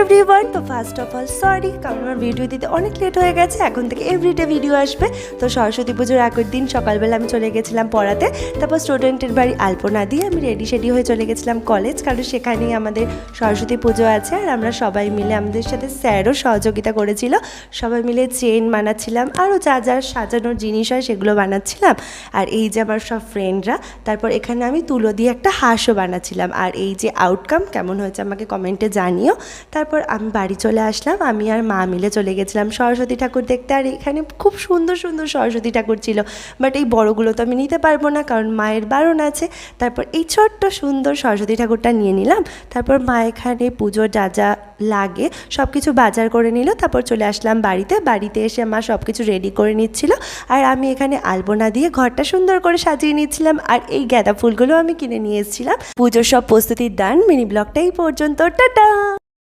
Everyone. তো first of all sorry, কারণ আমার ভিডিও দিতে অনেক লেট হয়ে গেছে। এখন থেকে এভরিডে ভিডিও আসবে। তো সরস্বতী পুজোর আগের দিন সকালবেলা আমি চলে গেছিলাম পড়াতে। তারপর স্টুডেন্টের বাড়ি আলপনা দিয়ে আমি রেডি হয়ে চলে গেছিলাম কলেজ, কারণ সেখানেই আমাদের সরস্বতী পুজো আছে। আর আমরা সবাই মিলে, আমাদের সাথে স্যারও সহযোগিতা করেছিল, সবাই মিলে চেন বানাচ্ছিলাম, আরও যা যা সাজানোর জিনিস হয় সেগুলো বানাচ্ছিলাম। আর এই যে আমার সব ফ্রেন্ডরা, তারপর এখানে আমি তুলো দিয়ে একটা হাঁসও বানাচ্ছিলাম। আর এই যে আউটকাম কেমন হয়েছে আমাকে কমেন্টে জানিও। তারপর আমি বাড়ি চলে আসলাম, আমি আর মা মিলে চলে গেছিলাম সরস্বতী ঠাকুর দেখতে। আর এখানে খুব সুন্দর সুন্দর সরস্বতী ঠাকুর ছিল, বাট এই বড়গুলো তো আমি নিতে পারবো না, কারণ মায়ের বারণ আছে। তারপর এই ছোট্ট সুন্দর সরস্বতী ঠাকুরটা নিয়ে নিলাম। তারপর মা এখানে পুজোর যা যা লাগে সব কিছু বাজার করে নিল। তারপর চলে আসলাম বাড়িতে এসে মা সব কিছু রেডি করে নিচ্ছিল, আর আমি এখানে আলপনা দিয়ে ঘরটা সুন্দর করে সাজিয়ে নিচ্ছিলাম। আর এই গাঁদা ফুলগুলো আমি কিনে নিয়ে এসেছিলাম। পুজোর সব প্রস্তুতি ডান। মিনি ব্লগটা এই পর্যন্ত, টাটা।